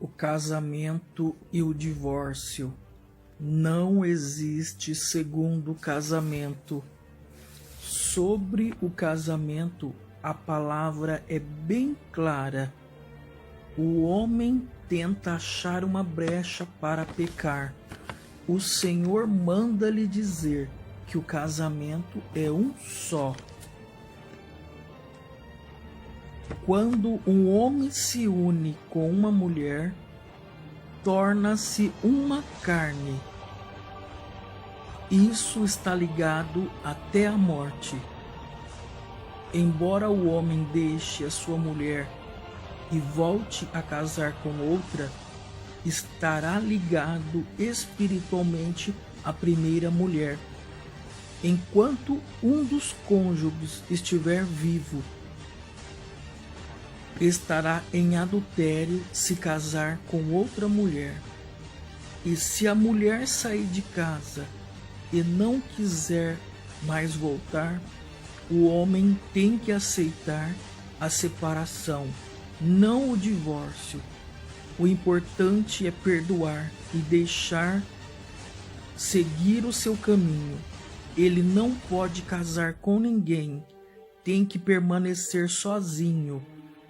O casamento e o divórcio. Não existe segundo casamento. Sobre o casamento, a palavra é bem clara. O homem tenta achar uma brecha para pecar. O Senhor manda-lhe dizer que o casamento é um só. Quando um homem se une com uma mulher, torna-se uma carne. Isso está ligado até a morte. Embora o homem deixe a sua mulher e volte a casar com outra, estará ligado espiritualmente à primeira mulher. Enquanto um dos cônjuges estiver vivo, estará em adultério se casar com outra mulher. E se a mulher sair de casa e não quiser mais voltar, o homem tem que aceitar a separação, não o divórcio. O importante é perdoar e deixar seguir o seu caminho. Ele não pode casar com ninguém, tem que permanecer sozinho,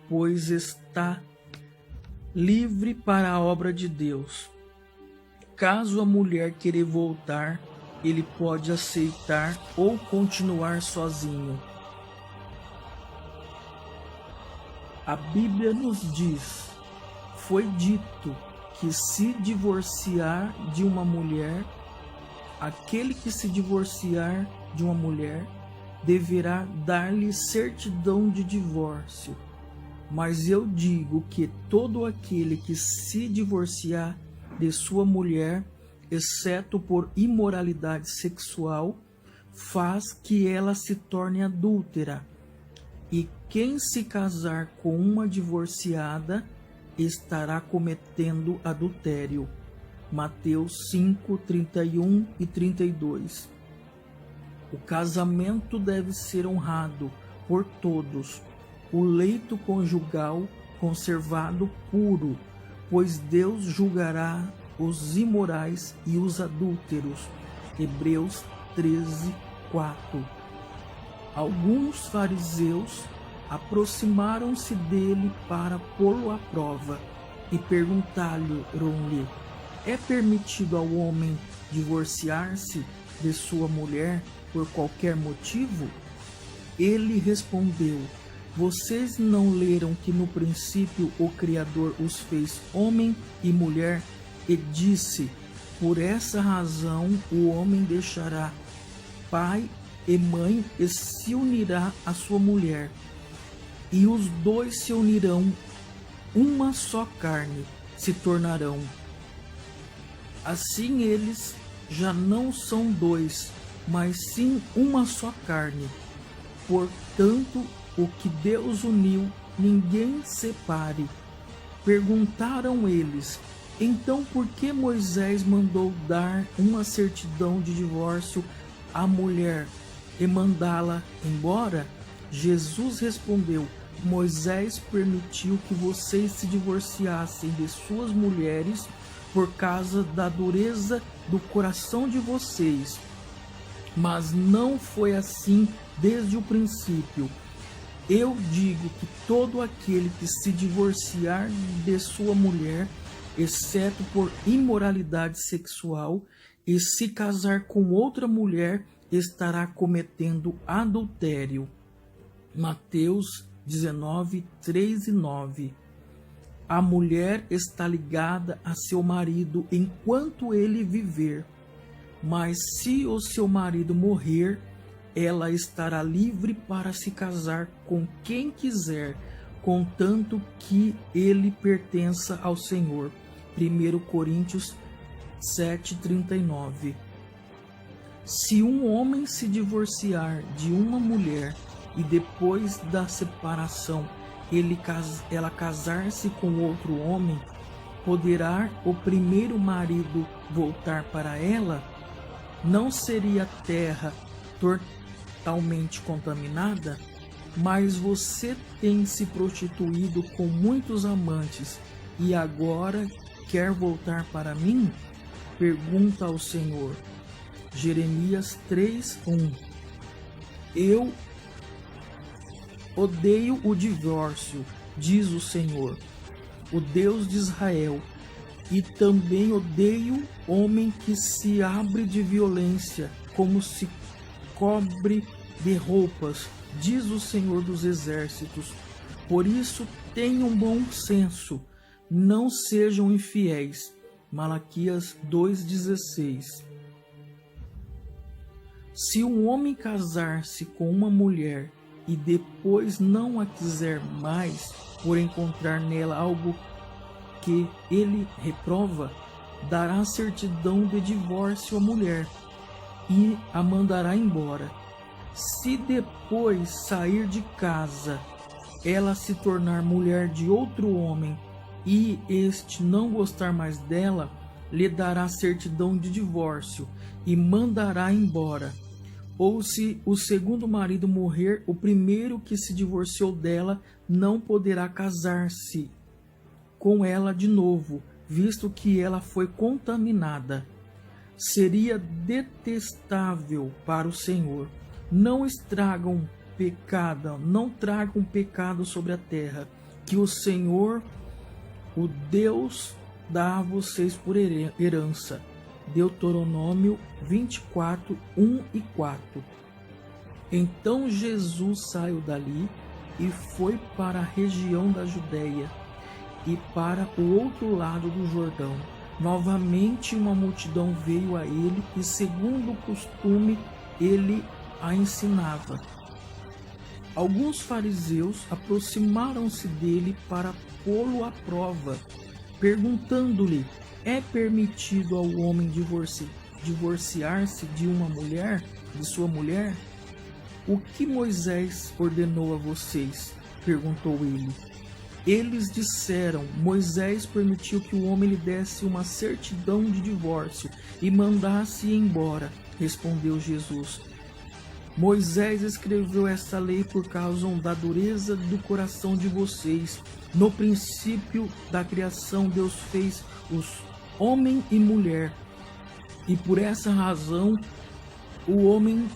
pois está livre para a obra de Deus. Caso a mulher querer voltar, ele pode aceitar ou continuar sozinho. A Bíblia nos diz: foi dito que se divorciar de uma mulher, aquele que se divorciar de uma mulher deverá dar-lhe certidão de divórcio. Mas eu digo que todo aquele que se divorciar de sua mulher, exceto por imoralidade sexual, faz que ela se torne adúltera. E quem se casar com uma divorciada estará cometendo adultério. Mateus 5, 31 e 32. O casamento deve ser honrado por todos. O leito conjugal conservado puro, pois Deus julgará os imorais e os adúlteros. Hebreus 13, 4. Alguns fariseus aproximaram-se dele para pô-lo à prova e perguntaram-lhe: é permitido ao homem divorciar-se de sua mulher por qualquer motivo? Ele respondeu: vocês não leram que no princípio o Criador os fez homem e mulher e disse: por essa razão o homem deixará pai e mãe e se unirá à sua mulher, e os dois se unirão, uma só carne se tornarão. Assim eles já não são dois, mas sim uma só carne. Portanto, o que Deus uniu, ninguém separe. Perguntaram eles: então por que Moisés mandou dar uma certidão de divórcio à mulher e mandá-la embora? Jesus respondeu: Moisés permitiu que vocês se divorciassem de suas mulheres por causa da dureza do coração de vocês. Mas não foi assim desde o princípio. Eu digo que todo aquele que se divorciar de sua mulher, exceto por imoralidade sexual, e se casar com outra mulher, estará cometendo adultério. Mateus 19, 3 e 9. A mulher está ligada a seu marido enquanto ele viver, mas se o seu marido morrer, ela estará livre para se casar com quem quiser, contanto que ele pertença ao Senhor. 1 Coríntios 7:39. Se um homem se divorciar de uma mulher e depois da separação ela casar-se com outro homem, poderá o primeiro marido voltar para ela? Não seria a terra totalmente contaminada? Mas você tem se prostituído com muitos amantes, e agora quer voltar para mim? Pergunta ao Senhor. Jeremias 3:1. Eu odeio o divórcio, diz o Senhor, o Deus de Israel, e também odeio homem que se abre de violência, como se cobre de roupas, diz o Senhor dos Exércitos. Por isso tenham bom senso, não sejam infiéis. Malaquias 2:16. Se um homem casar-se com uma mulher e depois não a quiser mais, por encontrar nela algo que ele reprova, dará certidão de divórcio à mulher e a mandará embora. Se depois sair de casa, ela se tornar mulher de outro homem e este não gostar mais dela, lhe dará certidão de divórcio e mandará embora. Ou se o segundo marido morrer, o primeiro que se divorciou dela não poderá casar-se com ela de novo, visto que ela foi contaminada. Seria detestável para o Senhor. Não tragam pecado sobre a terra, que o Senhor, o Deus, dá a vocês por herança. Deuteronômio 24:1 e 4. Então Jesus saiu dali e foi para a região da Judéia e para o outro lado do Jordão. Novamente uma multidão veio a ele e, segundo o costume, ele a ensinava. Alguns fariseus aproximaram-se dele para pô-lo à prova, perguntando-lhe: é permitido ao homem divorciar-se de uma mulher, de sua mulher? O que Moisés ordenou a vocês? Perguntou ele. Eles disseram: Moisés permitiu que o homem lhe desse uma certidão de divórcio e mandasse ir embora. Respondeu Jesus. Moisés escreveu esta lei por causa da dureza do coração de vocês. No princípio da criação, Deus fez os homem e mulher, e por essa razão o homem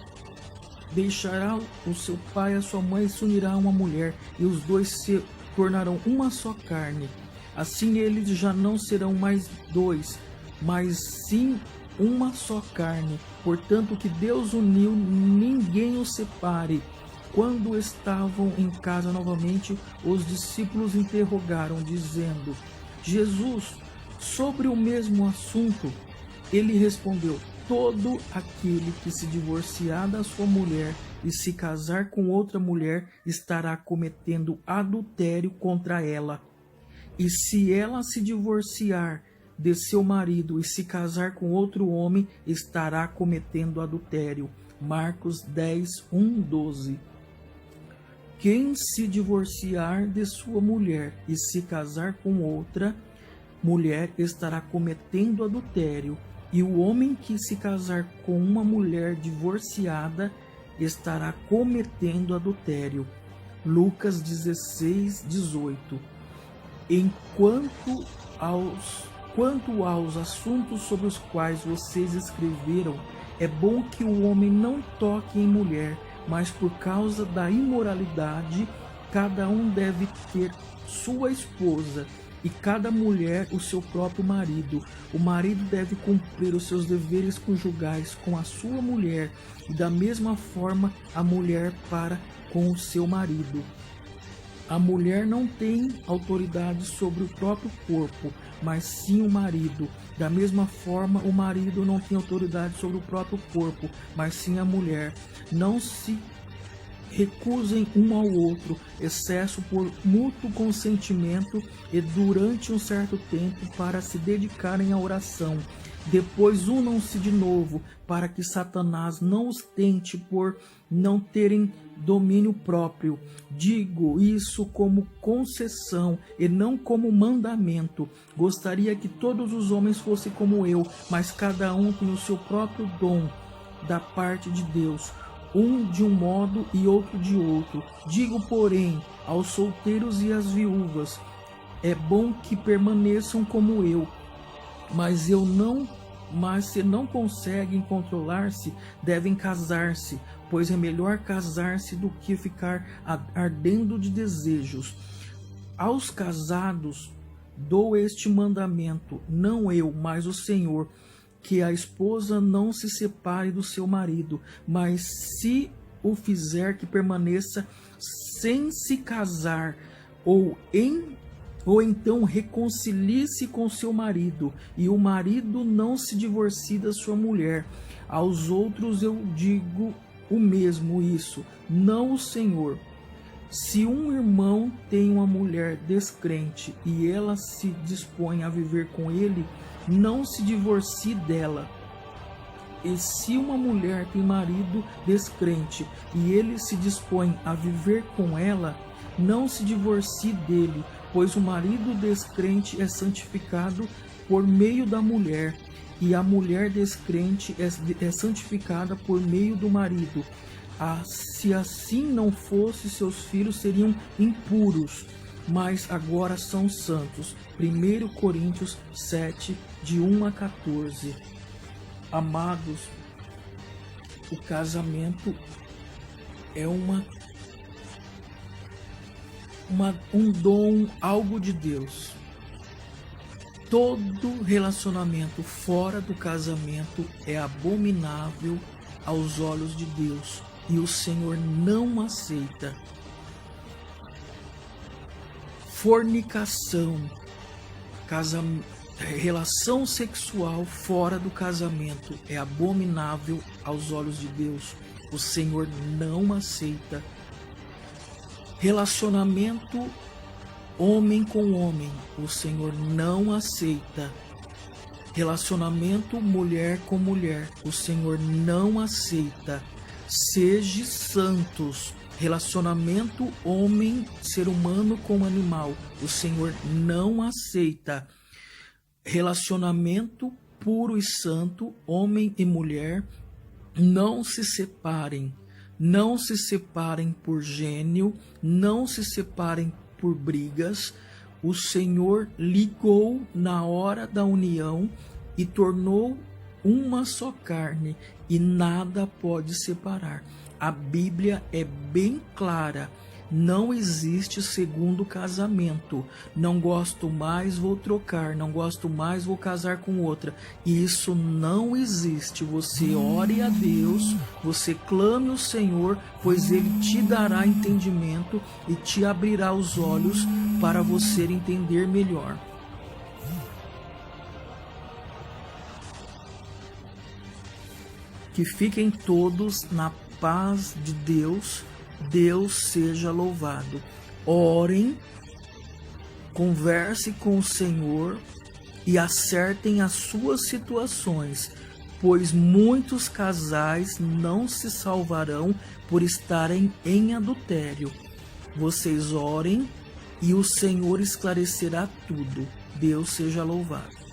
deixará o seu pai e a sua mãe e se unirá a uma mulher, e os dois se tornarão uma só carne. Assim eles já não serão mais dois, mas sim uma só carne. Portanto, o que Deus uniu, ninguém o separe. Quando estavam em casa novamente, os discípulos interrogaram, dizendo: Jesus, sobre o mesmo assunto? Ele respondeu: todo aquele que se divorciar da sua mulher e se casar com outra mulher estará cometendo adultério contra ela. E se ela se divorciar de seu marido e se casar com outro homem, estará cometendo adultério. Marcos 10:1-12. Quem se divorciar de sua mulher e se casar com outra mulher estará cometendo adultério, e o homem que se casar com uma mulher divorciada estará cometendo adultério. Lucas 16:18. Quanto aos assuntos sobre os quais vocês escreveram, é bom que o homem não toque em mulher, mas por causa da imoralidade, cada um deve ter sua esposa, e cada mulher o seu próprio marido. O marido deve cumprir os seus deveres conjugais com a sua mulher, e da mesma forma a mulher para com o seu marido. A mulher não tem autoridade sobre o próprio corpo, mas sim o marido. Da mesma forma, o marido não tem autoridade sobre o próprio corpo, mas sim a mulher. Não se recusem um ao outro, exceto por mútuo consentimento e durante um certo tempo para se dedicarem à oração. Depois unam-se de novo, para que Satanás não os tente por não terem domínio próprio. Digo isso como concessão e não como mandamento. Gostaria que todos os homens fossem como eu, mas cada um tem o seu próprio dom da parte de Deus, um de um modo e outro de outro. Digo, porém, aos solteiros e às viúvas: é bom que permaneçam como eu, mas se não conseguem controlar-se, devem casar-se, pois é melhor casar-se do que ficar ardendo de desejos. Aos casados dou este mandamento, não eu, mas o Senhor, que a esposa não se separe do seu marido, mas se o fizer, que permaneça sem se casar, ou então reconcilie-se com seu marido, e o marido não se divorcie da sua mulher. Aos outros eu digo o mesmo, isso, não o Senhor. Se um irmão tem uma mulher descrente e ela se dispõe a viver com ele, não se divorcie dela. E se uma mulher tem marido descrente e ele se dispõe a viver com ela, não se divorcie dele, pois o marido descrente é santificado por meio da mulher, e a mulher descrente é santificada por meio do marido. Se assim não fosse, seus filhos seriam impuros, mas agora são santos. 1 Coríntios 7, de 1 a 14. Amados, o casamento é um dom, algo de Deus. Todo relacionamento fora do casamento é abominável aos olhos de Deus, e o Senhor não aceita. Fornicação, relação sexual fora do casamento é abominável aos olhos de Deus. O Senhor não aceita. Relacionamento homem com homem, o Senhor não aceita. Relacionamento mulher com mulher, o Senhor não aceita. Sejam santos. Relacionamento homem, ser humano com animal, o Senhor não aceita. Relacionamento puro e santo, homem e mulher, não se separem. Não se separem por gênio, não se separem por brigas. O Senhor ligou na hora da união e tornou uma só carne, e nada pode separar. A Bíblia é bem clara. Não existe segundo casamento. Não gosto mais, vou trocar. Não gosto mais, vou casar com outra. Isso não existe. Você ore a Deus, você clame o Senhor, pois Ele te dará entendimento e te abrirá os olhos para você entender melhor. Que fiquem todos na paz de Deus. Deus seja louvado. Orem, converse com o Senhor e acertem as suas situações, pois muitos casais não se salvarão por estarem em adultério. Vocês orem e o Senhor esclarecerá tudo. Deus seja louvado.